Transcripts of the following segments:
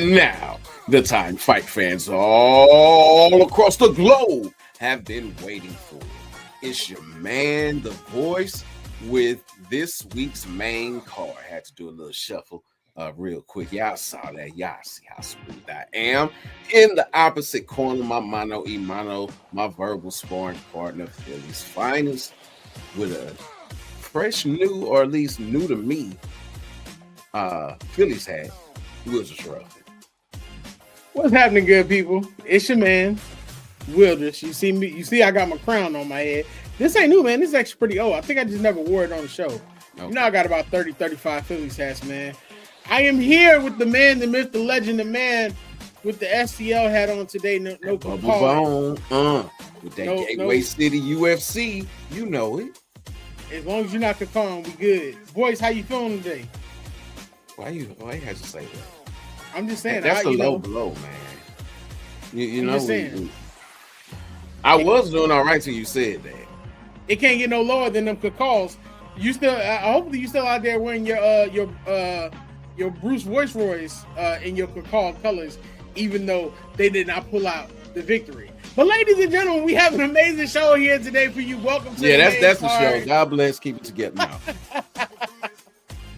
And now, the time fight fans all across the globe have been waiting for. It's your man, The Voice, with this week's main card. Had to do a little shuffle real quick. Y'all saw that. Y'all see how smooth I am. In the opposite corner, my mano y mano, my verbal sparring partner, Philly's finest, with a fresh new, or at least new to me, Philly's hat. Wildress Ruffin. What's happening, good people? It's your man, Wildress. You see me? You see I got my crown on my head. This ain't new, man. This is actually pretty old. I think I just never wore it on the show. Okay. You know I got about 30, 35 Phillies hats, man. I am here with the man, the myth, the legend, the man with the STL hat on today. No Bubble Bone. With that Gateway City UFC. You know it. As long as you're not Capone, we good. Boys, how you feeling today? Why you have to say that? I'm just saying. That's a low blow, man. You know, I was doing all right till you said that. It can't get no lower than them cacals. You still, hopefully, you still out there wearing your Bruce Royce in your cacal colors, even though they did not pull out the victory. But ladies and gentlemen, we have an amazing show here today for you. Welcome to that's the show. God bless. Keep it together now.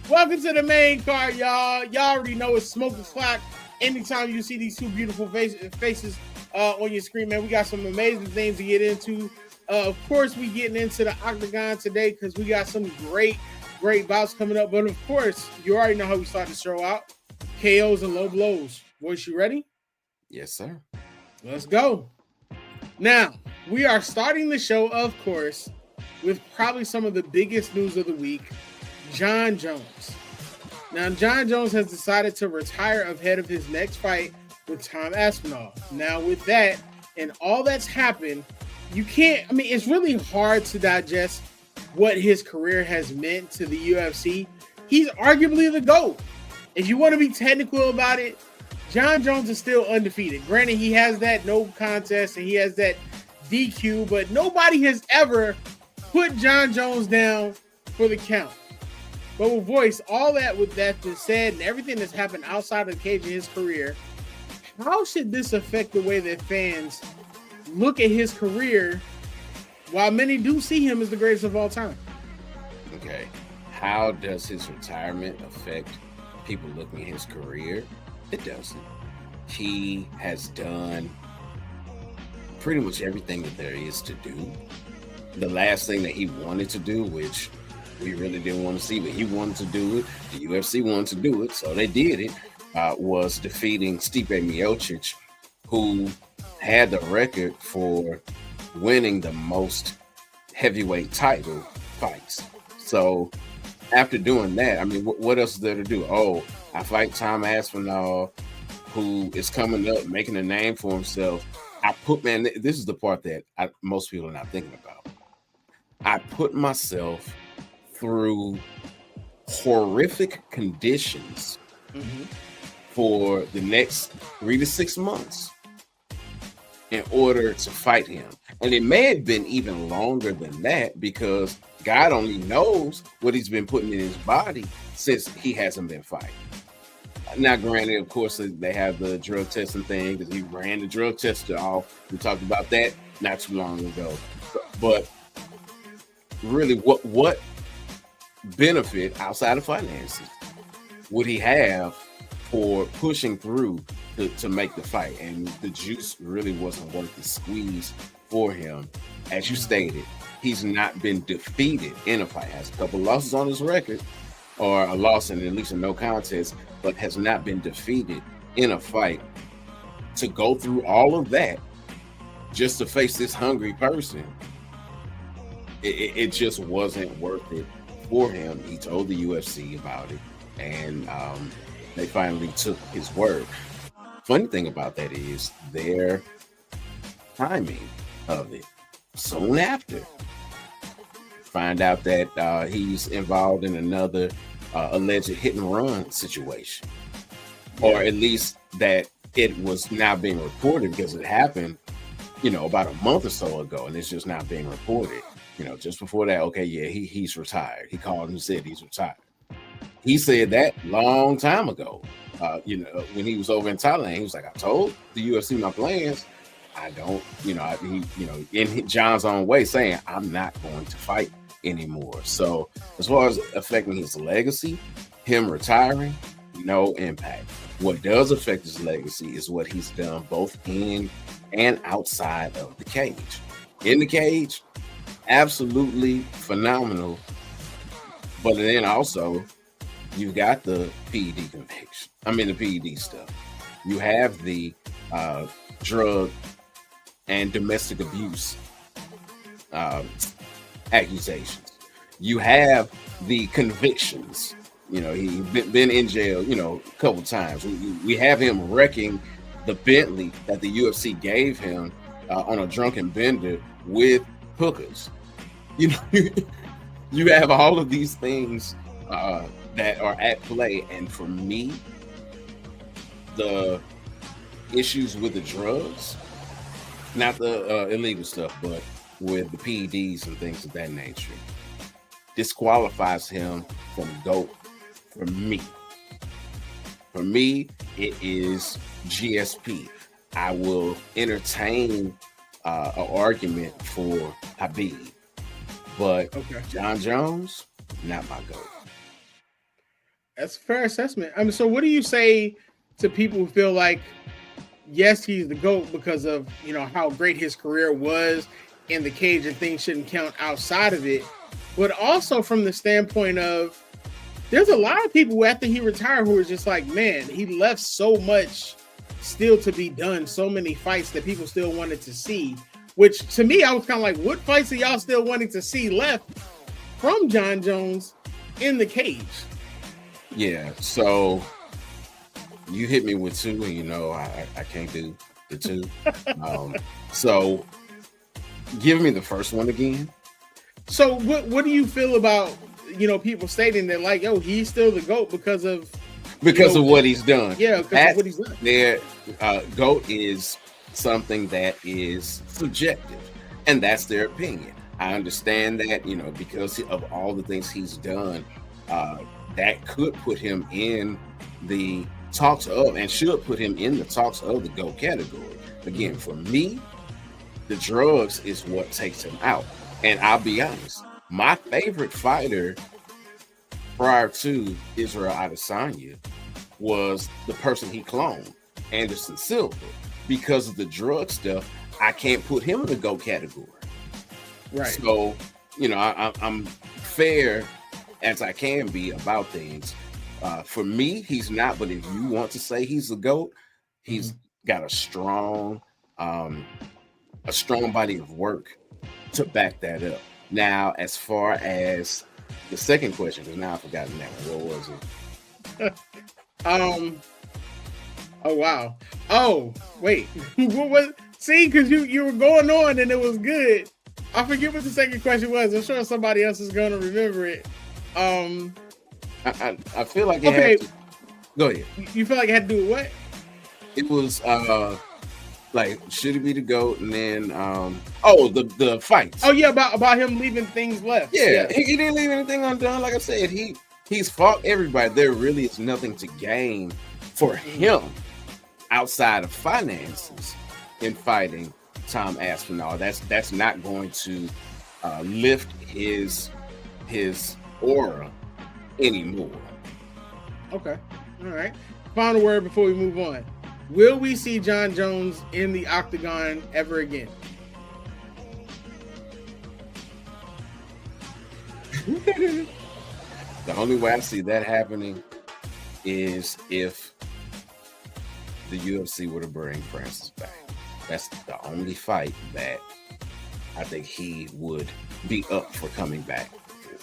Welcome to the main card, y'all. Y'all already know it's Smoke the Clock. Anytime you see these two beautiful faces on your screen, man, we got some amazing things to get into. Of course, we getting into the octagon today because we got some great bouts coming up. But of course, you already know how we start the show out. KOs and low blows. Boys, you ready? Yes, sir. Let's go. Now, we are starting the show, of course, with probably some of the biggest news of the week. Jon Jones. Now, Jon Jones has decided to retire ahead of his next fight with Tom Aspinall. Now, with that and all that's happened, it's really hard to digest what his career has meant to the UFC. He's arguably the GOAT. If you want to be technical about it, Jon Jones is still undefeated. Granted, he has that no contest and he has that DQ, but nobody has ever put Jon Jones down for the count. But with Voice, all that with that being said and everything that's happened outside of the cage in his career, how should this affect the way that fans look at his career, while many do see him as the greatest of all time? Okay. How does his retirement affect people looking at his career? It doesn't. He has done pretty much everything that there is to do. The last thing that he wanted to do, which we really didn't want to see, but he wanted to do it. The UFC wanted to do it, so they did it, was defeating Stipe Miocic, who had the record for winning the most heavyweight title fights. So after doing that, what else is there to do? Oh, I fight Tom Aspinall, who is coming up, making a name for himself. This is the part that most people are not thinking about. I put myself through horrific conditions for the next 3 to 6 months in order to fight him. And it may have been even longer than that because God only knows what he's been putting in his body since he hasn't been fighting. Now, granted, of course, they have the drug testing thing because he ran the drug tester off. We talked about that not too long ago. But really, what benefit outside of finances would he have for pushing through to make the fight? And the juice really wasn't worth the squeeze for him. As you stated, he's not been defeated in a fight. Has a couple losses on his record, or a loss and at least a no contest, but has not been defeated in a fight. To go through all of that just to face this hungry person, it just wasn't worth it for him. He told the UFC about it, and they finally took his word. Funny thing about that is their timing of it. Soon after, find out that he's involved in another alleged hit and run situation, or at least that it was now being reported because it happened, about a month or so ago, and it's just not being reported. Just before that, okay, yeah, he's retired. He called and said he's retired. He said that long time ago. when he was over in Thailand, he was like, I told the UFC my plans. I don't, in John's own way saying, I'm not going to fight anymore. So as far as affecting his legacy, him retiring, no impact. What does affect his legacy is what he's done both in and outside of the cage. In the cage, absolutely phenomenal. But then also, you got the PED conviction. The PED stuff. You have the drug and domestic abuse accusations. You have the convictions. He's been in jail, a couple times. We have him wrecking the Bentley that the UFC gave him on a drunken bender with hookers. You have all of these things that are at play. And for me, the issues with the drugs, not the illegal stuff, but with the PEDs and things of that nature, disqualifies him from GOAT. For me, it is GSP. I will entertain an argument for Habib, but John Jones, not my GOAT. That's a fair assessment. So what do you say to people who feel like, yes, he's the GOAT because of how great his career was in the cage and things shouldn't count outside of it, but also from the standpoint of there's a lot of people after he retired who are just like, man, he left so much still to be done, so many fights that people still wanted to see, which to me, I was kind of like, what fights are y'all still wanting to see left from John Jones in the cage? Yeah, so you hit me with two, and I can't do the two. So give me the first one again. So what do you feel about people stating that like, yo, he's still the GOAT because of what he's done? Yeah, because of what he's done. Their GOAT is something that is subjective, and that's their opinion. I understand that, because of all the things he's done, that could put him in the talks of, and should put him in the talks of the GOAT category. Again, for me, the drugs is what takes him out. And I'll be honest, my favorite fighter prior to Israel Adesanya was the person he cloned, Anderson Silva. Because of the drug stuff, I can't put him in the GOAT category. Right. So, I'm fair as I can be about things. For me, he's not. But if you want to say he's a GOAT, he's got a strong body of work to back that up. Now, as far as the second question, because now I've forgotten that one. What was it? Oh wow. Oh wait. What was? See, because you were going on and it was good. I forget what the second question was. I'm sure somebody else is going to remember it. I feel like it had to, go ahead. You feel like it had to do with what? It was like, should he be the GOAT? And then the fights. Oh yeah, about him leaving things left. Yeah. He didn't leave anything undone. Like I said, he's fought everybody. There really is nothing to gain for him outside of finances in fighting Tom Aspinall. That's not going to lift his aura anymore. Okay. All right. Final word before we move on. Will we see John Jones in the octagon ever again? The only way I see that happening is if the UFC were to bring Francis back. That's the only fight that I think he would be up for coming back for.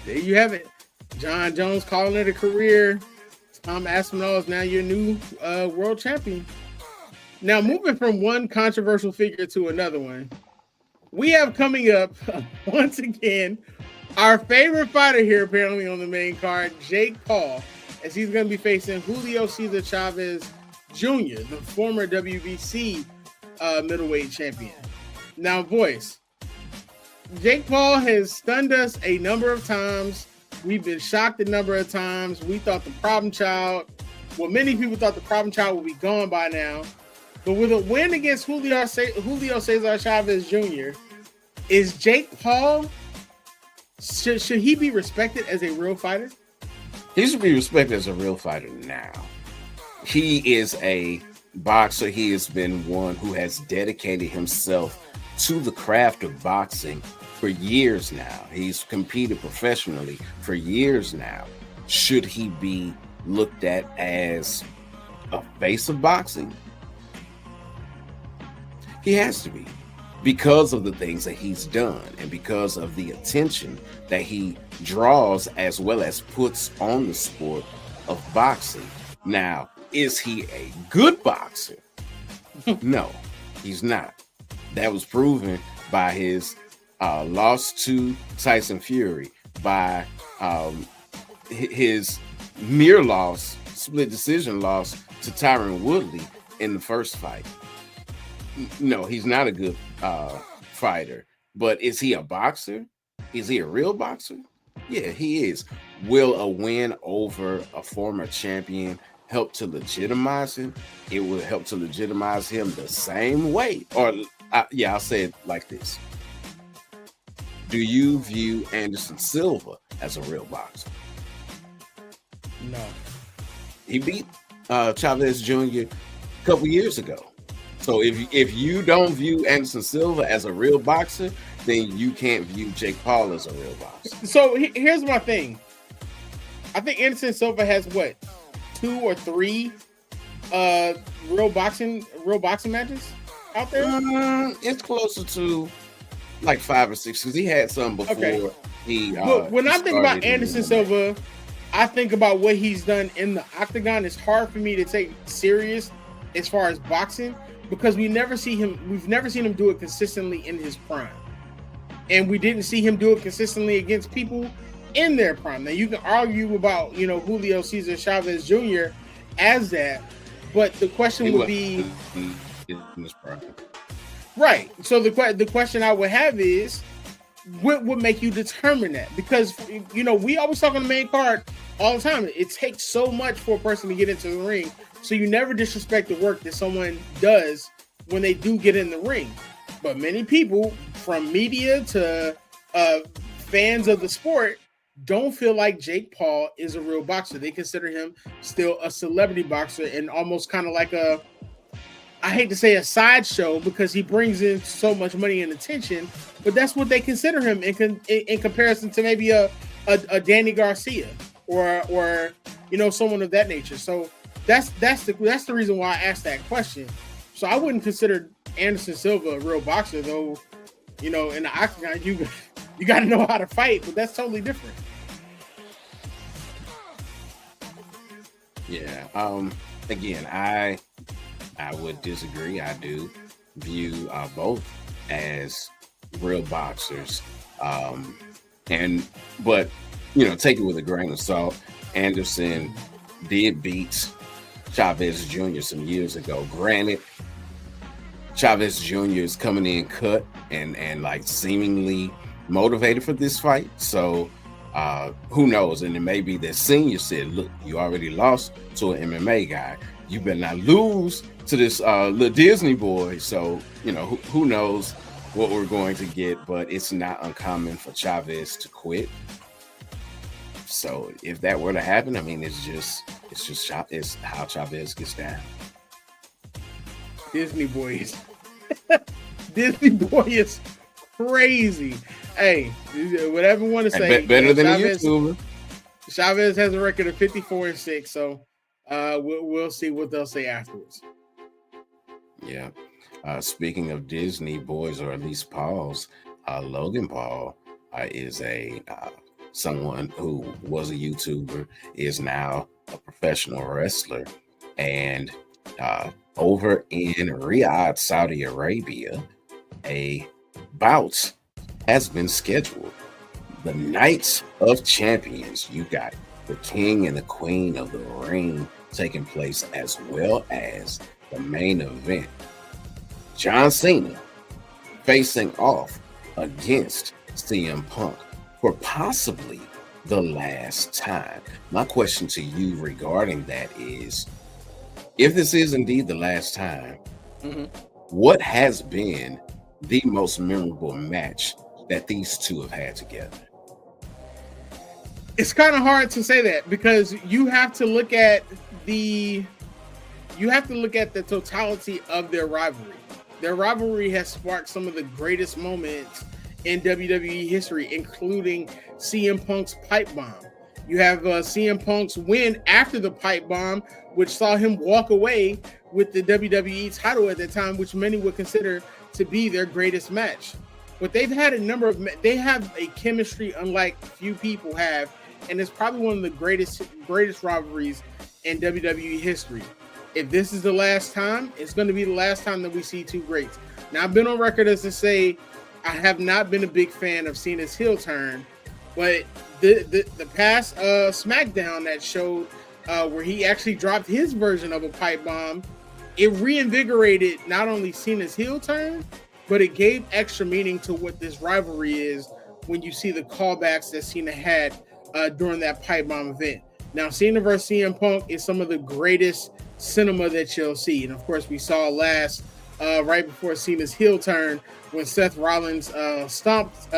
There you have it. John Jones calling it a career. Tom Aspinall is now your new world champion. Now, moving from one controversial figure to another one, we have coming up, once again, our favorite fighter here, apparently, on the main card, Jake Paul, as he's going to be facing Julio Cesar Chavez Jr., the former WBC middleweight champion. Now, boys, Jake Paul has stunned us a number of times We've been shocked a number of times. We thought the problem child, well, many people thought the problem child would be gone by now. But with a win against Julio Cesar Chavez Jr., is Jake Paul, should he be respected as a real fighter? He should be respected as a real fighter now. He is a boxer. He has been one who has dedicated himself to the craft of boxing for years now. He's competed professionally for years now. Should he be looked at as a face of boxing? He has to be, because of the things that he's done and because of the attention that he draws as well as puts on the sport of boxing. Now, is he a good boxer? No, he's not. That was proven by his loss to Tyson Fury, by his near loss, split decision loss to Tyron Woodley in the first fight. No, he's not a good fighter. But is he a boxer? Is he a real boxer? Yeah, he is. Will a win over a former champion help to legitimize him? It will help to legitimize him the same way. Or, I'll say it like this. Do you view Anderson Silva as a real boxer? No. He beat Chavez Jr. a couple years ago. So if you don't view Anderson Silva as a real boxer, then you can't view Jake Paul as a real boxer. So here's my thing. I think Anderson Silva has what, 2 or 3 real boxing matches out there? It's closer to like 5 or 6 because he had some before. Okay. When I think about Anderson Silva, I think about what he's done in the octagon. It's hard for me to take serious as far as boxing because we've never seen him do it consistently in his prime. And we didn't see him do it consistently against people in their prime. Now you can argue about, Julio Cesar Chavez Jr. as that, but the question would be in his prime. Right. So the question I would have is, what would make you determine that? Because we always talk on the main card all the time. It takes so much for a person to get into the ring. So you never disrespect the work that someone does when they do get in the ring. But many people, from media to fans of the sport, don't feel like Jake Paul is a real boxer. They consider him still a celebrity boxer and almost kind of like I hate to say a sideshow because he brings in so much money and attention, but that's what they consider him in comparison to maybe a Danny Garcia or someone of that nature. So that's the reason why I asked that question. So I wouldn't consider Anderson Silva a real boxer, though. In the octagon, you got to know how to fight, but that's totally different. Yeah. Again, I would disagree. I do view both as real boxers. But take it with a grain of salt. Anderson did beat Chavez Jr. some years ago. Granted, Chavez Jr. is coming in cut and like seemingly motivated for this fight. So who knows? And it may be that senior said, look, you already lost to an MMA guy. You better not lose to this little Disney boy. So, who knows what we're going to get, but it's not uncommon for Chavez to quit. So if that were to happen, I mean, it's how Chavez gets down. Disney boy is crazy. Hey, whatever you want to say. Better than a YouTuber. Chavez has a record of 54-6, so we'll see what they'll say afterwards. Yeah. Speaking of Disney boys, or at least Paul's, Logan Paul is someone who was a YouTuber, is now a professional wrestler, and over in Riyadh, Saudi Arabia, a bout has been scheduled. The Night of Champions. You got the King and the Queen of the Ring taking place, as well as the main event. John Cena facing off against CM Punk for possibly the last time? My question to you regarding that is, if this is indeed the last time, Mhm. what has been the most memorable match that these two have had together? It's kind of hard to say that because you have to look at the totality of their rivalry. Their rivalry has sparked some of the greatest moments in WWE history, including CM Punk's pipe bomb. You have CM Punk's win after the pipe bomb, which saw him walk away with the WWE title at the time, which many would consider to be their greatest match. But they've had a number of they have a chemistry unlike few people have, and it's probably one of the greatest rivalries in WWE history. If this is the last time, it's going to be the last time that we see two greats. Now, I've been on record as to say I have not been a big fan of Cena's heel turn, but the past SmackDown that showed where he actually dropped his version of a pipe bomb, it reinvigorated not only Cena's heel turn, but it gave extra meaning to what this rivalry is when you see the callbacks that Cena had during that pipe bomb event. Now, Cena versus CM Punk is some of the greatest cinema that you'll see. And of course, we saw last right before Cena's heel turn when Seth Rollins stomped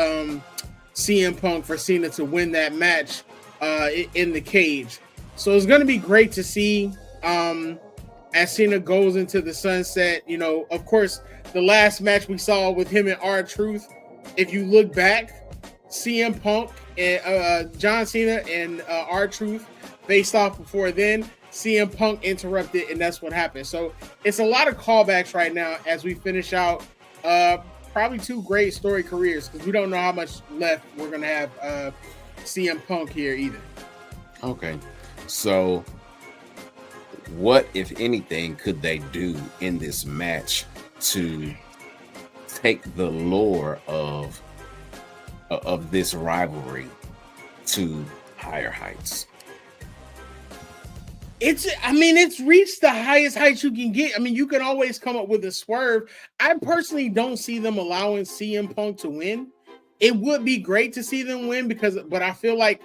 CM Punk for Cena to win that match in the cage. So it's going to be great to see as Cena goes into the sunset. You know, of course, the last match we saw with him and R-Truth, if you look back, CM Punk and John Cena and R-Truth faced off before then. CM Punk interrupted, and that's what happened. So it's a lot of callbacks right now as we finish out probably two great story careers, because we don't know how much left we're going to have CM Punk here either. Okay. So what, if anything, could they do in this match to take the lore of this rivalry to higher heights? It's reached the highest heights you can get. I mean, you can always come up with a swerve. I personally don't see them allowing CM Punk to win. It would be great to see them win but I feel like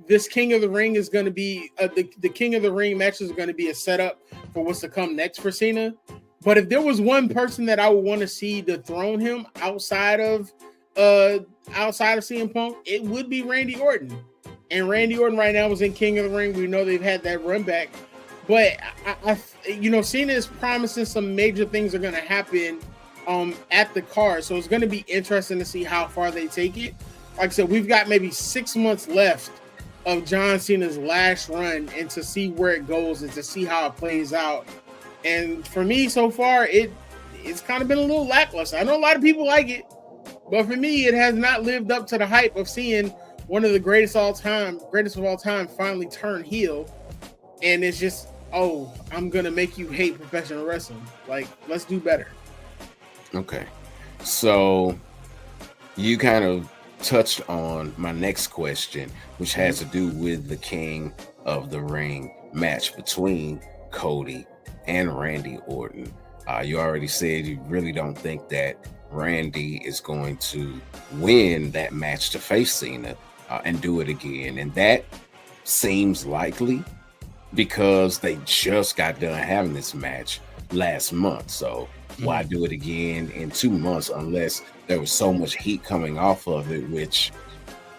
this King of the Ring is going to be the King of the Ring match is going to be a setup for what's to come next for Cena. But if there was one person that I would want to see dethrone him outside of CM Punk, it would be Randy Orton. And Randy Orton right now is in King of the Ring. We know they've had that run back. But, Cena is promising some major things are going to happen at the card. So it's going to be interesting to see how far they take it. Like I said, we've got maybe 6 months left of John Cena's last run, and to see where it goes and to see how it plays out. And for me, so far, it's kind of been a little lackluster. I know a lot of people like it, but for me, it has not lived up to the hype of seeing one of the greatest of all time finally turn heel. And it's just, I'm going to make you hate professional wrestling. Like, let's do better. Okay. So you kind of touched on my next question, which has to do with the King of the Ring match between Cody and Randy Orton. You already said you really don't think that Randy is going to win that match to face Cena and do it again. And that seems likely because they just got done having this match last month. So why do it again in 2 months unless there was so much heat coming off of it, which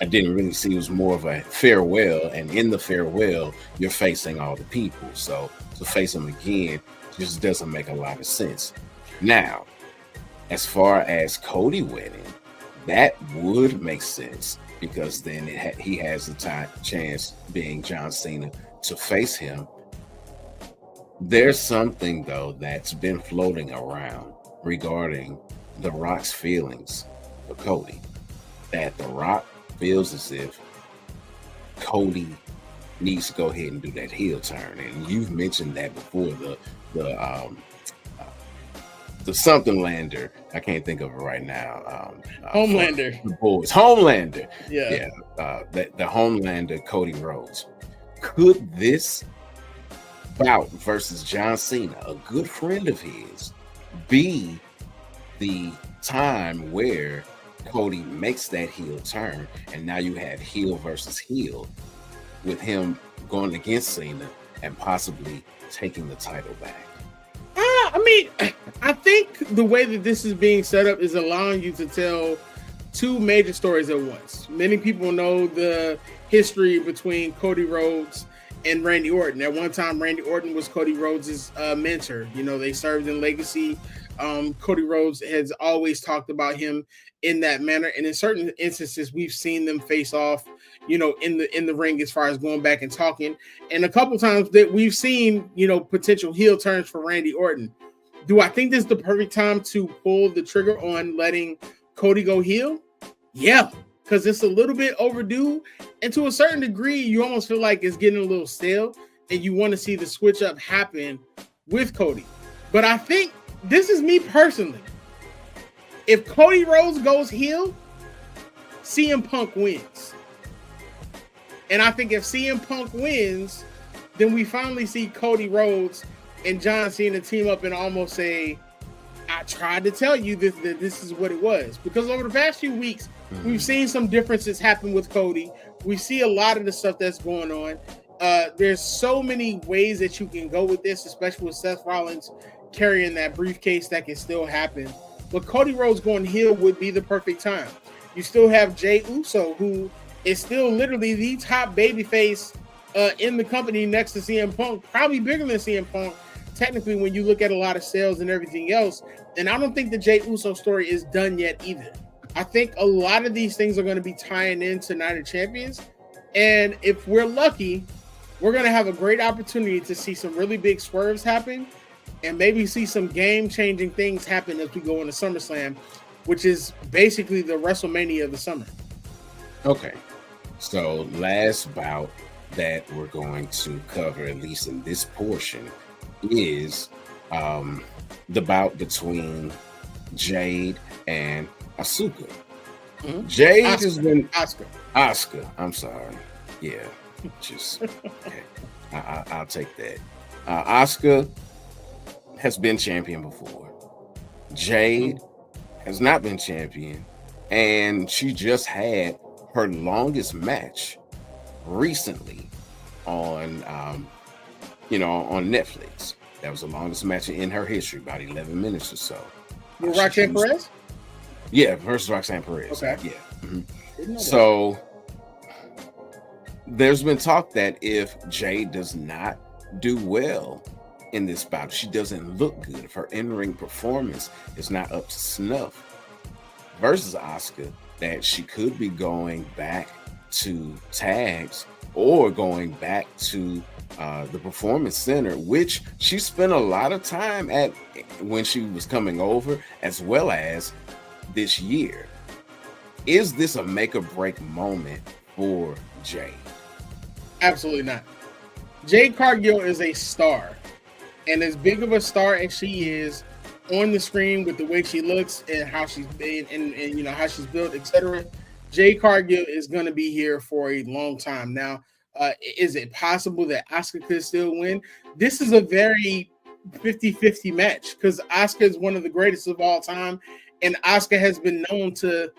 I didn't really see. It was more of a farewell, and in the farewell, you're facing all the people. So to face them again just doesn't make a lot of sense. Now, as far as Cody winning, that would make sense because then he has the chance, being John Cena, to face him. There's something, though, that's been floating around regarding The Rock's feelings for Cody. That The Rock feels as if Cody needs to go ahead and do that heel turn. And you've mentioned that before, the something lander. I can't think of it right now. Homelander. The boys. Homelander. Yeah. The Homelander, Cody Rhodes. Could this bout versus John Cena, a good friend of his, be the time where Cody makes that heel turn, and now you have heel versus heel with him going against Cena and possibly taking the title back? I mean, I think the way that this is being set up is allowing you to tell two major stories at once. Many people know the history between Cody Rhodes and Randy Orton. At one time, Randy Orton was Cody Rhodes' mentor. You know, they served in Legacy. Cody Rhodes has always talked about him in that manner, and in certain instances, we've seen them face off, you know, in the ring as far as going back and talking. And a couple times that we've seen, you know, potential heel turns for Randy Orton. Do I think this is the perfect time to pull the trigger on letting Cody go heel? Yeah, because it's a little bit overdue, and to a certain degree, you almost feel like it's getting a little stale, and you want to see the switch up happen with Cody. But I think this is me personally. If Cody Rhodes goes heel, CM Punk wins. And I think if CM Punk wins, then we finally see Cody Rhodes and John Cena team up and almost say, I tried to tell you that this is what it was. Because over the past few weeks, we've seen some differences happen with Cody. We see a lot of the stuff that's going on. There's so many ways that you can go with this, especially with Seth Rollins carrying that briefcase that can still happen. But Cody Rhodes going heel would be the perfect time. You still have Jey Uso, who is still literally the top babyface in the company next to CM Punk, probably bigger than CM Punk, technically, when you look at a lot of sales and everything else. And I don't think the Jey Uso story is done yet either. I think a lot of these things are going to be tying into Night of Champions. And if we're lucky, we're going to have a great opportunity to see some really big swerves happen and maybe see some game-changing things happen as we go into SummerSlam, which is basically the WrestleMania of the summer. Okay. So last bout that we're going to cover, at least in this portion, is the bout between Jade and Asuka. Mm-hmm. Jade has been Asuka. I'm sorry. Yeah, just okay. I'll take that. Asuka has been champion before. Jade has not been champion, and she just had her longest match recently on on Netflix. That was the longest match in her history, about 11 minutes or so. With Roxanne Perez? Yeah, versus Roxanne Perez. Okay. Yeah. Mm-hmm. So there's been talk that if Jade does not do well in this bout, she doesn't look good, if her in-ring performance is not up to snuff versus Asuka, that she could be going back to tags or going back to the Performance Center, which she spent a lot of time at when she was coming over, as well as this year. Is this a make or break moment for Jade? Absolutely not. Jade Cargill is a star, and as big of a star as she is on the screen with the way she looks and how she's been and you know how she's built, etc. Jade Cargill is going to be here for a long time. Now, is it possible that Asuka could still win? This is a very 50-50 match because Asuka is one of the greatest of all time, and Asuka has been known to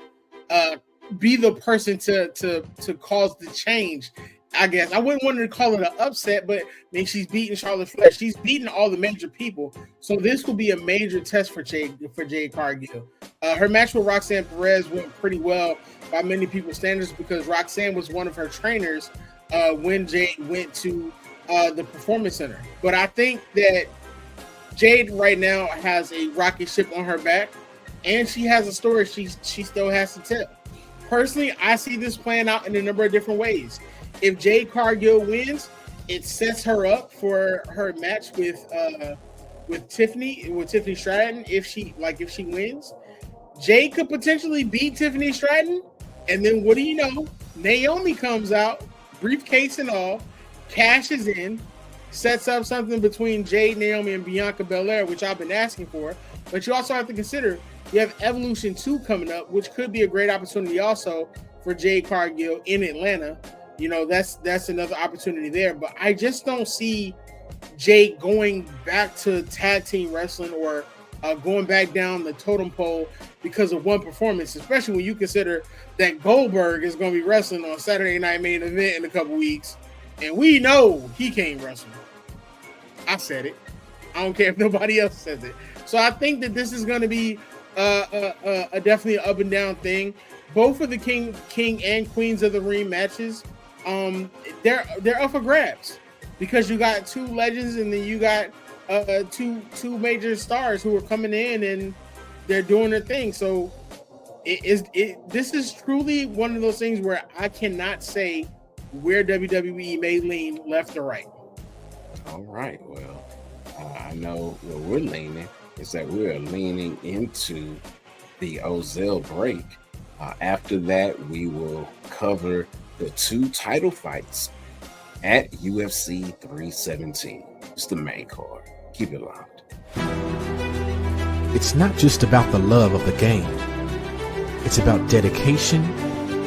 be the person to cause the change. I guess I wouldn't want to call it an upset, but I mean, she's beaten Charlotte Flair. She's beaten all the major people. So this will be a major test for Jade Cargill. Her match with Roxanne Perez went pretty well by many people's standards because Roxanne was one of her trainers when Jade went to the Performance Center. But I think that Jade right now has a rocket ship on her back, and she has a story she still has to tell. Personally, I see this playing out in a number of different ways. If Jade Cargill wins, it sets her up for her match with Tiffany Stratton. If she wins, Jade could potentially beat Tiffany Stratton, and then what do you know? Naomi comes out, briefcase and all, cashes in, sets up something between Jade, Naomi, and Bianca Belair, which I've been asking for. But you also have to consider you have Evolution 2 coming up, which could be a great opportunity also for Jade Cargill in Atlanta. You know, that's another opportunity there. But I just don't see Jade going back to tag team wrestling or going back down the totem pole because of one performance, especially when you consider that Goldberg is going to be wrestling on Saturday Night Main Event in a couple weeks, and we know he can't wrestle. I said it. I don't care if nobody else says it. So I think that this is going to be a definitely an up and down thing. Both of the king and queens of the ring matches, they're up for grabs because you got two legends and then you got two major stars who are coming in and they're doing their thing. So this is truly one of those things where I cannot say where WWE may lean left or right. All right. Well, I know where we're leaning is that we're leaning into the Ozell break. After that, we will cover the 2 title fights at UFC 317. It's the main card. Keep it locked. It's not just about the love of the game. It's about dedication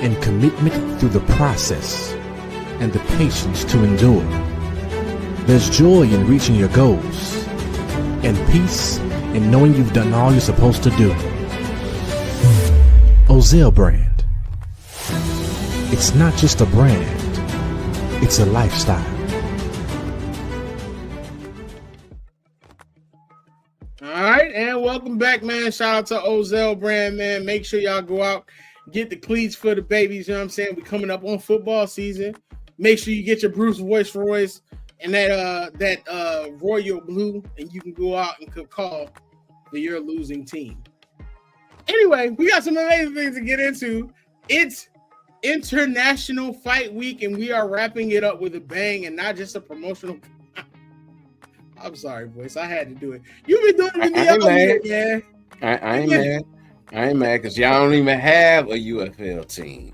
and commitment through the process and the patience to endure. There's joy in reaching your goals and peace in knowing you've done all you're supposed to do. Ozell brand. It's not just a brand, it's a lifestyle. All right, and welcome back, man. Shout out to Ozell brand, man. Make sure y'all go out, get the cleats for the babies. You know what I'm saying? We're coming up on football season. Make sure you get your Bruce Royce and that royal blue, and you can go out and call for your losing team. Anyway, we got some amazing things to get into. It's International Fight Week, and we are wrapping it up with a bang and not just a promotional. I'm sorry, boys. I had to do it. You've been doing it with me all year, man. I ain't mad. I ain't mad because y'all don't even have a UFL team.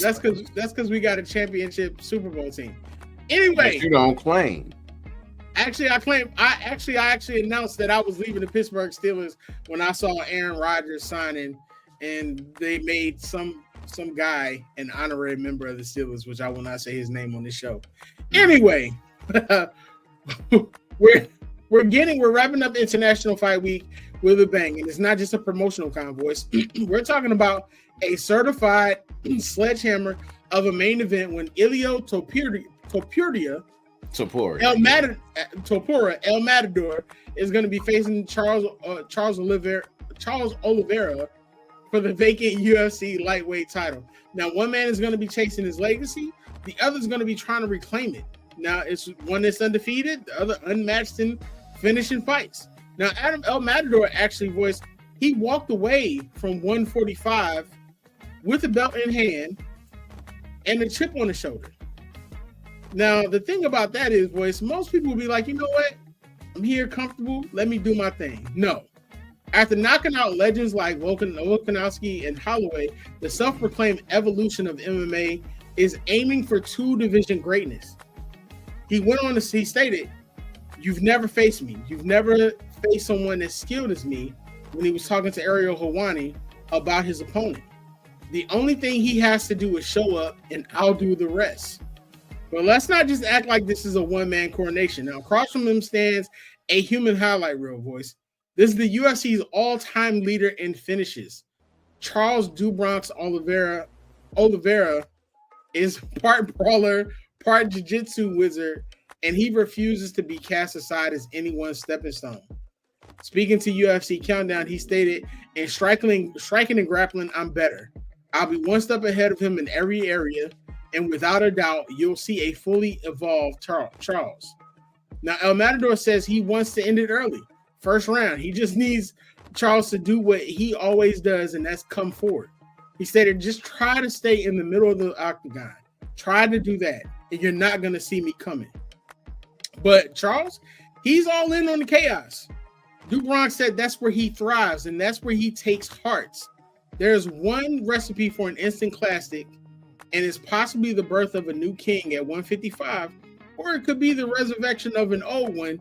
That's because we got a championship Super Bowl team. Anyway, but you don't claim. Actually, I actually announced that I was leaving the Pittsburgh Steelers when I saw Aaron Rodgers signing, and they made some guy an honorary member of the Steelers, which I will not say his name on this show. Anyway, we're wrapping up International Fight Week with a bang, and it's not just a promotional convoy. We're talking about a certified sledgehammer of a main event when Ilia Topuria El Matador is going to be facing Charles Olivera for the vacant UFC lightweight title. Now, one man is going to be chasing his legacy. The other is going to be trying to reclaim it. Now, it's one that's undefeated, the other unmatched in finishing fights. Now, Adam El Matador actually he walked away from 145 with a belt in hand and a chip on the shoulder. Now, the thing about that is, most people will be like, you know what? I'm here comfortable. Let me do my thing. No. After knocking out legends like Volkanovski and Holloway, the self-proclaimed evolution of MMA is aiming for 2-division greatness. He went on he stated, "You've never faced me. You've never faced someone as skilled as me," when he was talking to Ariel Helwani about his opponent. The only thing he has to do is show up, and I'll do the rest. But let's not just act like this is a one-man coronation. Now, across from him stands a human highlight reel, voice. This is the UFC's all-time leader in finishes. Charles "Dubronx" Olivera is part brawler, part jiu-jitsu wizard, and he refuses to be cast aside as anyone's stepping stone. Speaking to UFC Countdown, he stated, "In striking and grappling, I'm better. I'll be one step ahead of him in every area, and without a doubt, you'll see a fully evolved Charles." Now, El Matador says he wants to end it early. First round. He just needs Charles to do what he always does, and that's come forward. He stated, "Just try to stay in the middle of the octagon. Try to do that, and you're not going to see me coming." But Charles, he's all in on the chaos. Dubronx said that's where he thrives, and that's where he takes hearts. There's one recipe for an instant classic, and it's possibly the birth of a new king at 155, or it could be the resurrection of an old one,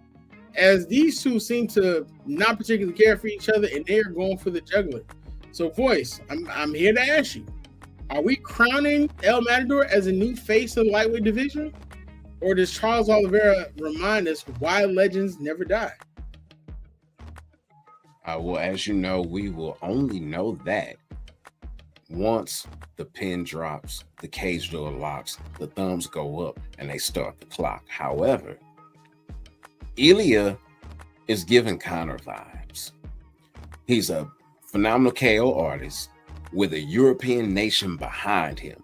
as these two seem to not particularly care for each other, and they're going for the jugular. So, voice, I'm here to ask you, are we crowning El Matador as a new face of the lightweight division? Or does Charles Oliveira remind us why legends never die? Well, as you know, we will only know that once the pin drops, the cage door locks, the thumbs go up, and they start the clock. However, Ilia is giving Conor vibes. He's a phenomenal KO artist with a European nation behind him.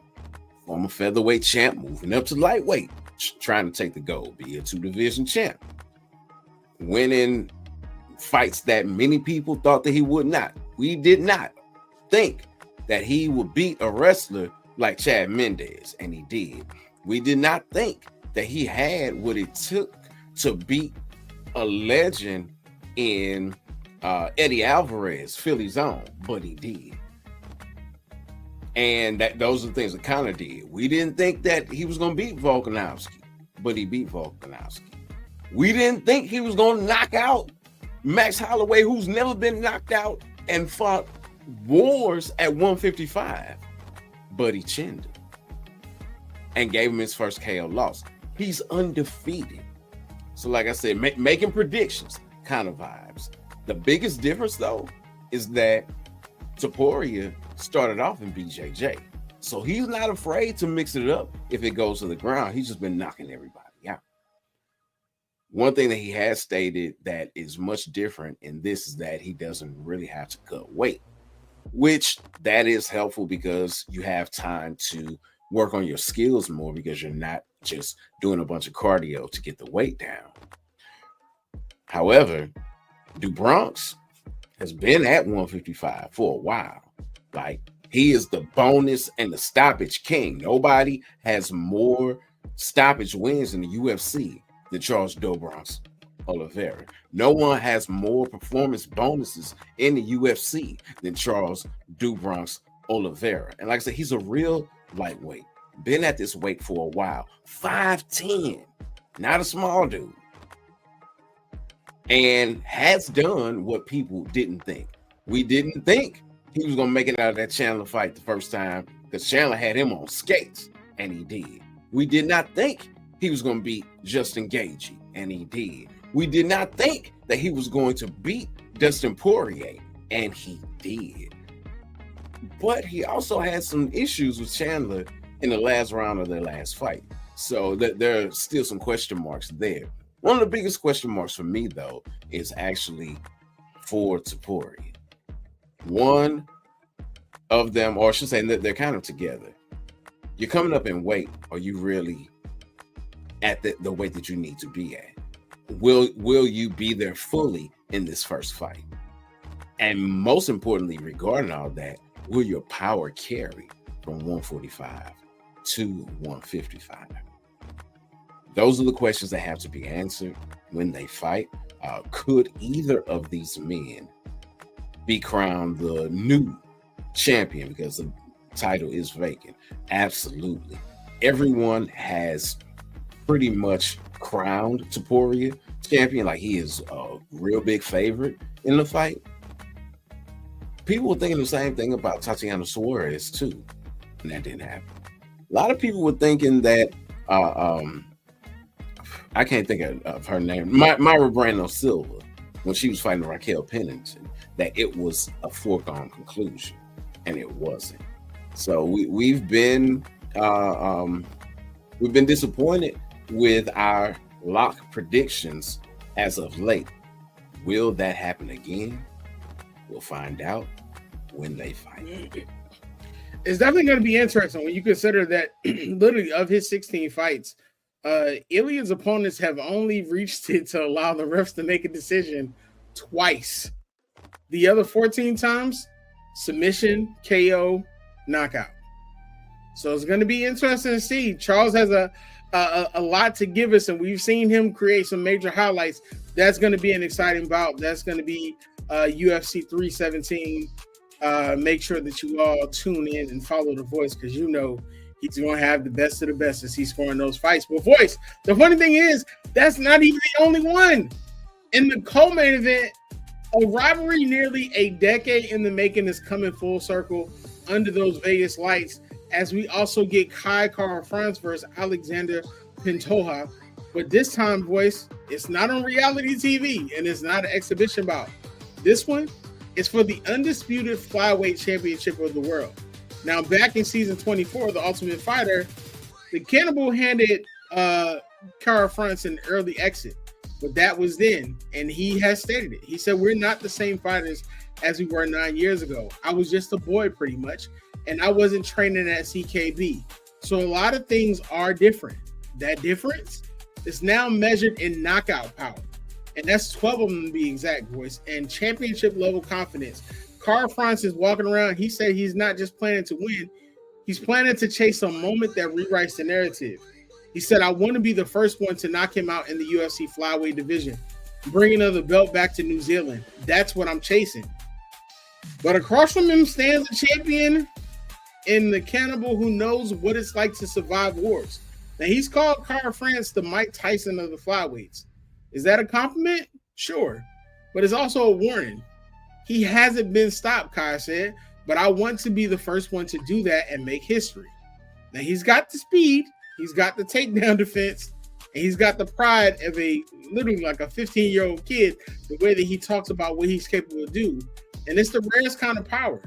Former featherweight champ moving up to lightweight, trying to take the gold, be a 2-division champ. Winning fights that many people thought that he would not. We did not think that he would beat a wrestler like Chad Mendes, and he did. We did not think that he had what it took to beat a legend in Eddie Alvarez, Philly's own, but he did. And those are the things that Conor did. We didn't think that he was going to beat Volkanovski, but he beat Volkanovski. We didn't think he was going to knock out Max Holloway, who's never been knocked out and fought wars at 155, but he chinned him and gave him his first KO loss. He's undefeated. So like I said, making predictions, kind of vibes. The biggest difference, though, is that Topuria started off in BJJ. So he's not afraid to mix it up if it goes to the ground. He's just been knocking everybody out. One thing that he has stated that is much different in this is that he doesn't really have to cut weight, which that is helpful because you have time to work on your skills more because you're not just doing a bunch of cardio to get the weight down. However, DuBronx has been at 155 for a while. Like, he is the bonus and the stoppage king. Nobody has more stoppage wins in the UFC than Charles DuBronx Olivera. No one has more performance bonuses in the UFC than Charles DuBronx Olivera. And like I said, he's a real lightweight. Been at this weight for a while. 5'10", not a small dude. And has done what people didn't think. We didn't think he was going to make it out of that Chandler fight the first time because Chandler had him on skates, and he did. We did not think he was going to beat Justin Gaethje, and he did. We did not think that he was going to beat Dustin Poirier, and he did. But he also had some issues with Chandler in the last round of their last fight. So there are still some question marks there. One of the biggest question marks for me, though, is actually for Topuria. One of them, or I should say they're kind of together. You're coming up in weight. Are you really at the weight that you need to be at? Will you be there fully in this first fight? And most importantly, regarding all that, will your power carry from 145 to 155? Those are the questions that have to be answered when they fight. Could either of these men be crowned the new champion because the title is vacant? Absolutely. Everyone has pretty much crowned Topuria champion, like he is a real big favorite in the fight. People were thinking the same thing about Tatiana Suarez too, and that didn't happen. A lot of people were thinking that I can't think of her name, Myra Brando Silva, when she was fighting Raquel Pennington, that it was a foregone conclusion, and it wasn't. So we've been disappointed with our lock predictions as of late. Will that happen again? We'll find out when they fight. It's definitely going to be interesting when you consider that literally of his 16 fights, Ilia's opponents have only reached it to allow the refs to make a decision twice. The other 14 times, submission, KO, knockout. So it's going to be interesting to see. Charles has a lot to give us, and we've seen him create some major highlights. That's going to be an exciting bout. That's going to be UFC 317. Make sure that you all tune in and follow the voice, because you know he's going to have the best of the best as he's scoring those fights. But voice, the funny thing is, that's not even the only one. In the co-main event, a rivalry nearly a decade in the making is coming full circle under those Vegas lights, as we also get Kai Kara-France versus Alexander Pantoja. But this time, voice, it's not on reality TV, and it's not an exhibition bout. This one is for the undisputed flyweight championship of the world. Now, back in season 24, The Ultimate Fighter, the Cannibal handed Cara France an early exit, but that was then, and he has stated it. He said, "We're not the same fighters as we were 9 years ago. I was just a boy pretty much, and I wasn't training at CKB. So a lot of things are different. That difference is now measured in knockout power, and that's 12 of them to be exact, boys, and championship level confidence." Carl France is walking around. He said he's not just planning to win. He's planning to chase a moment that rewrites the narrative. He said, "I want to be the first one to knock him out in the UFC flyweight division, bringing the belt back to New Zealand. That's what I'm chasing." But across from him stands a champion in the Cannibal who knows what it's like to survive wars. Now, he's called Carl France the Mike Tyson of the flyweights. Is that a compliment? Sure. But it's also a warning. He hasn't been stopped, Kai said, but I want to be the first one to do that and make history. Now, he's got the speed, he's got the takedown defense, and he's got the pride of literally like a 15-year-old kid, the way that he talks about what he's capable of doing. And it's the rarest kind of power.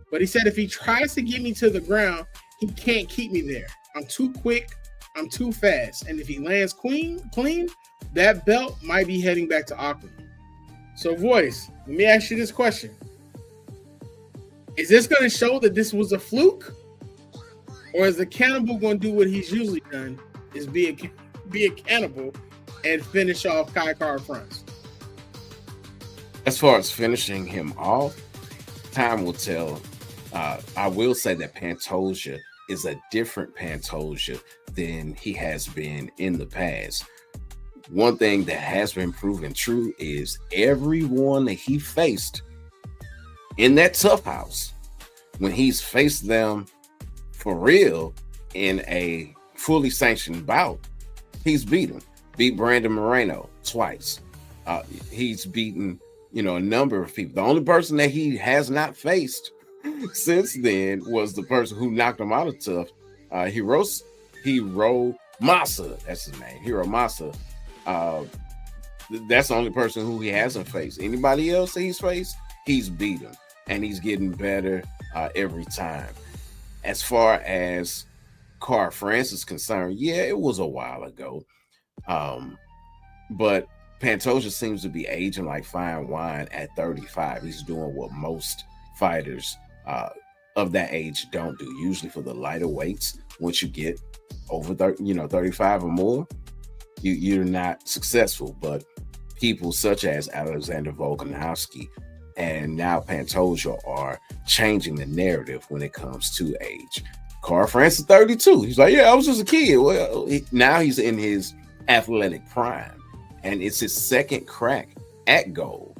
But he said if he tries to get me to the ground, he can't keep me there. I'm too quick, I'm too fast. And if he lands clean, that belt might be heading back to Auckland. So, Voice, let me ask you this question. Is this going to show that this was a fluke? Or is the Cannibal going to do what he's usually done, is be a cannibal and finish off Kai Cara France? As far as finishing him off, time will tell. I will say that Pantoja is a different Pantoja than he has been in the past. One thing that has been proven true is everyone that he faced in that tough house, when he's faced them for real in a fully sanctioned bout, he's beaten. Beat Brandon Moreno twice. He's beaten, a number of people. The only person that he has not faced since then was the person who knocked him out of tough. Hiro Masa, that's his name. Hiro Masa. That's the only person who he hasn't faced. Anybody else that he's faced, he's beaten, and he's getting better every time. As far as Carl France is concerned, yeah, it was a while ago, but Pantoja seems to be aging like fine wine at 35. He's doing what most fighters of that age don't do. Usually for the lighter weights, once you get over 35 or more, you're not successful. But people such as Alexander Volkanovski and now Pantoja are changing the narrative when it comes to age. Carl France is 32. He's like, yeah, I was just a kid. Well, now he's in his athletic prime, and it's his second crack at gold.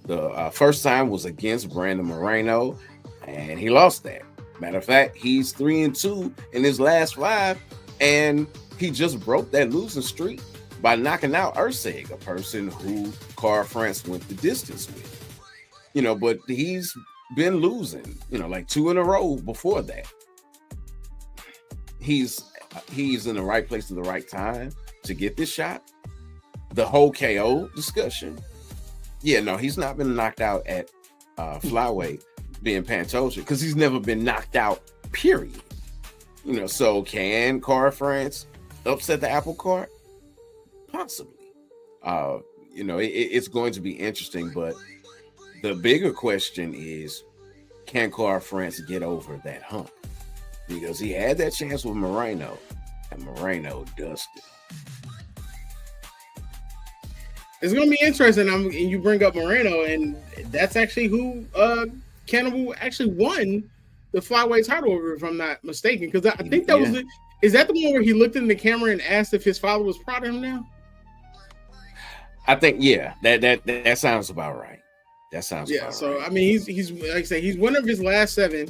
The first time was against Brandon Moreno, and he lost that. Matter of fact, he's 3-2 in his last 5, and he just broke that losing streak by knocking out Ursig, a person who Carl France went the distance with. But he's been losing, like 2 in a row before that. He's in the right place at the right time to get this shot. The whole KO discussion. Yeah, no, he's not been knocked out at flyweight being Pantoja because he's never been knocked out, period. So can Carl France upset the apple cart? Possibly. It's going to be interesting, but the bigger question is, can Carl France get over that hump? Because he had that chance with Moreno, and Moreno dusted. It's going to be interesting. And you bring up Moreno, and that's actually who Cannibal actually won the flyweight title over, if I'm not mistaken. Because I think that was it. Is that the one where he looked in the camera and asked if his father was proud of him now? I think, yeah, that sounds about right. That sounds about so right. I mean, he's like I say, he's winner of his last 7.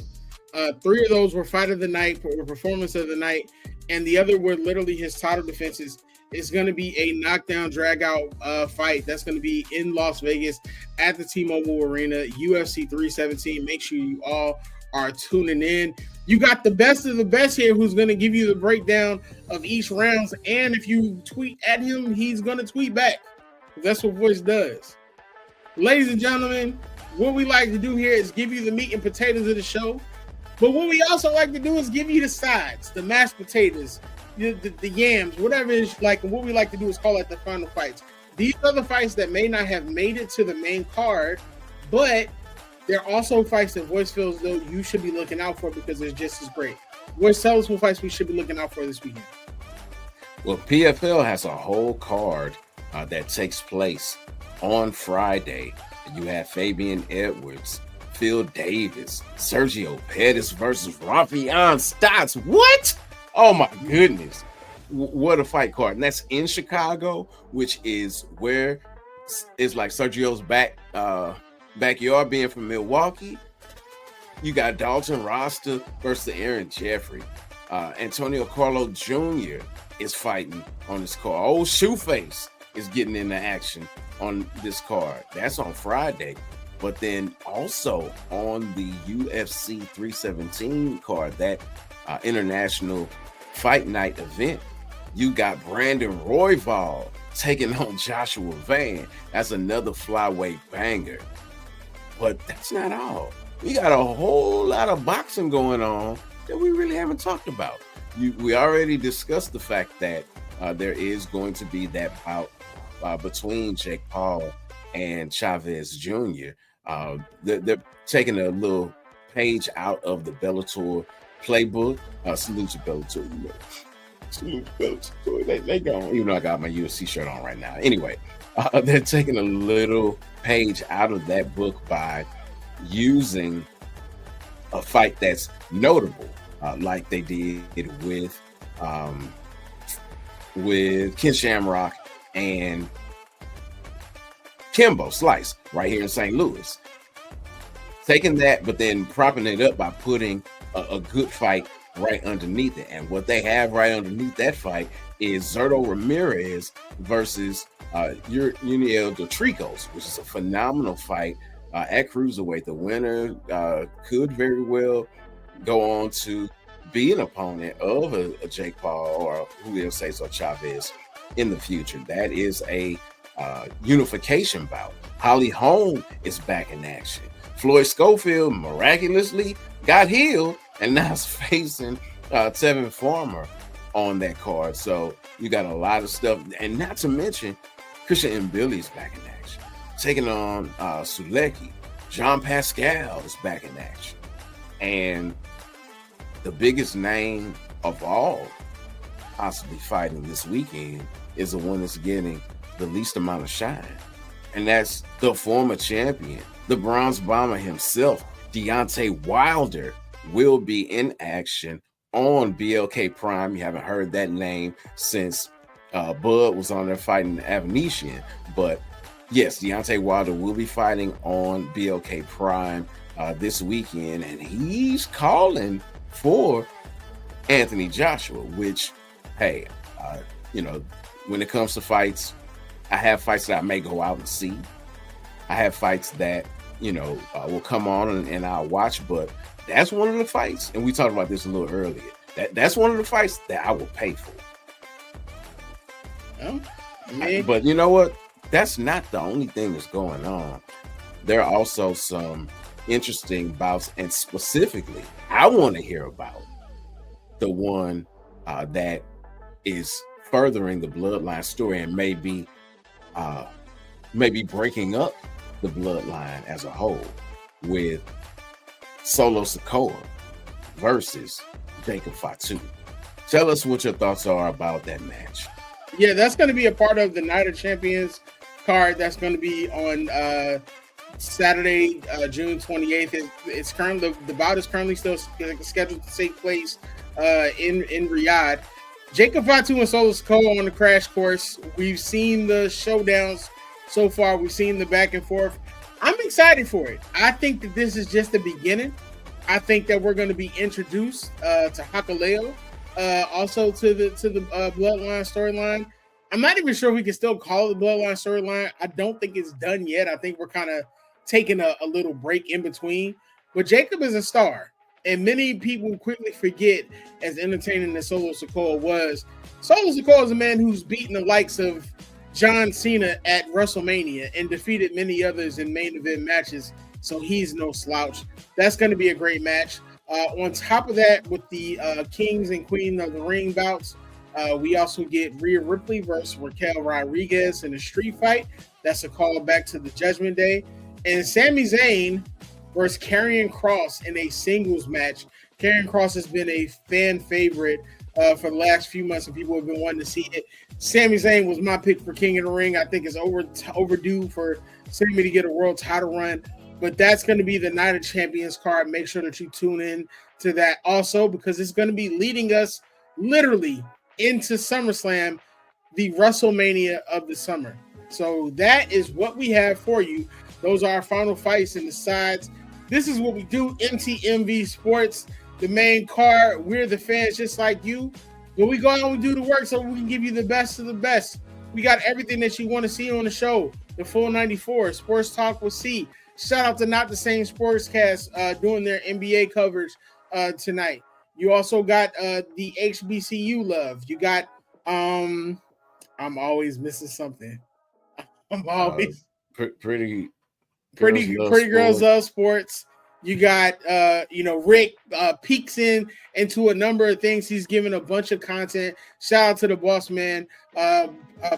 3 of those were fight of the night, or performance of the night, and the other were literally his title defenses. It's going to be a knockdown, drag out fight. That's going to be in Las Vegas at the T-Mobile Arena, UFC 317. Make sure you all are tuning in. You got the best of the best here, who's going to give you the breakdown of each round. And if you tweet at him, he's going to tweet back. That's what Voice does. Ladies and gentlemen, what we like to do here is give you the meat and potatoes of the show. But what we also like to do is give you the sides, the mashed potatoes, the yams, whatever it is like. And what we like to do is call it the final fights. These are the fights that may not have made it to the main card, but they're also fights that Voice feels though you should be looking out for because they're just as great. Voice, tell us what fights we should be looking out for this weekend. Well, PFL has a whole card that takes place on Friday. You have Fabian Edwards, Phil Davis, Sergio Pettis versus Rafion Stotts. What? Oh my goodness. What a fight card. And that's in Chicago, which is where it's like Sergio's backyard, being from Milwaukee. You got Dalton Roster versus Aaron Jeffrey. Antonio Carlo Jr. is fighting on this card. Old Shoeface is getting into action on this card. That's on Friday. But then also on the UFC 317 card, that international fight night event, you got Brandon Royval taking on Joshua Van. That's another flyweight banger. But that's not all. We got a whole lot of boxing going on that we really haven't talked about. We already discussed the fact that there is going to be that bout between Jake Paul and Chavez Jr. They're taking a little page out of the Bellator playbook. Salute to Bellator. Salute to Bellator. They go, even though I got my UFC shirt on right now. Anyway, they're taking a little page out of that book by using a fight that's notable, like they did with Ken Shamrock and Kimbo Slice right here in St. Louis. Taking that, but then propping it up by putting a good fight right underneath it. And what they have right underneath that fight is Zerto Ramirez versus Uniel Dotricos, which is a phenomenal fight at cruiserweight. The winner could very well go on to be an opponent of a Jake Paul or Julio Cesar Chavez in the future. That is a unification bout. Holly Holm is back in action. Floyd Schofield miraculously got healed and now is facing Tevin Farmer on that card. So you got a lot of stuff, and not to mention Christian Mbilli's back in action, taking on Sulecki. Jean Pascal is back in action, and the biggest name of all possibly fighting this weekend is the one that's getting the least amount of shine, and that's the former champion, the Bronze Bomber himself, Deontay Wilder, will be in action on BLK Prime. You haven't heard that name since Bud was on there fighting Avanesian, but yes, Deontay Wilder will be fighting on BLK Prime this weekend, and he's calling for Anthony Joshua, which, hey, when it comes to fights, I have fights that I may go out and see. I have fights that, will come on and I'll watch, but that's one of the fights, and we talked about this a little earlier, that's one of the fights that I will pay for. But you know what? That's not the only thing that's going on. There are also some interesting bouts, and specifically, I want to hear about the one that is furthering the bloodline story and maybe breaking up the bloodline as a whole, with Solo Sikoa versus Jacob Fatu. Tell us what your thoughts are about that match. Yeah, that's going to be a part of the Night of Champions card that's going to be on Saturday, June 28th. It's currently, the bout is currently still scheduled to take place in Riyadh. Jacob Fatu and Solo Sikoa on the crash course. We've seen the showdowns so far. We've seen the back and forth. I'm excited for it. I think that this is just the beginning. I think that we're going to be introduced to Hakaleo, also to the Bloodline storyline. I'm not even sure we can still call it the Bloodline storyline. I don't think it's done yet. I think we're kind of taking a little break in between. But Jacob is a star, and many people quickly forget, as entertaining as Solo Sikoa was, Solo Sikoa is a man who's beaten the likes of John Cena at WrestleMania and defeated many others in main event matches, so he's no slouch. That's going to be a great match. On top of that, with the Kings and Queen of the Ring bouts, we also get Rhea Ripley versus Raquel Rodriguez in a street fight. That's a call back to the Judgment Day. And Sami Zayn versus Karrion Kross in a singles match. Karrion Kross has been a fan favorite for the last few months, and people have been wanting to see it. Sami Zayn was my pick for King of the Ring. I think it's overdue for Sami to get a world title run. But that's going to be the Night of Champions card. Make sure that you tune in to that also, because it's going to be leading us literally into SummerSlam, the WrestleMania of the summer. So that is what we have for you. Those are our final fights and the sides. This is what we do, MTMV Sports, the main card. We're the fans just like you. But we go out and we do the work so we can give you the best of the best. We got everything that you want to see on the show. The full 94, Sports Talk with C. Shout out to Not the Same Sportscast doing their NBA coverage tonight. You also got the HBCU love. You got I'm always missing something. I'm always pretty girls love sports. You got Rick peeks into a number of things. He's given a bunch of content. Shout out to the boss man,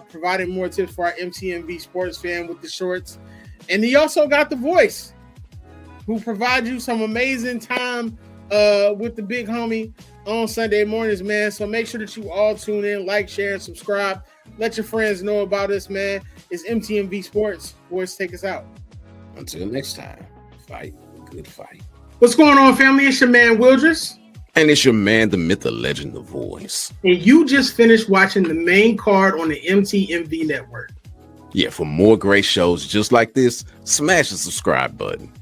providing more tips for our MTMV sports fan with the shorts. And he also got the voice, who provides you some amazing time with the big homie on Sunday mornings, man. So make sure that you all tune in, like, share, and subscribe. Let your friends know about us, man. It's MTMV Sports. Boys, take us out. Until next time, fight a good fight. What's going on, family? It's your man, Wildress. And it's your man, the myth, the legend, the voice. And you just finished watching the main card on the MTMV network. Yeah, for more great shows just like this, smash the subscribe button.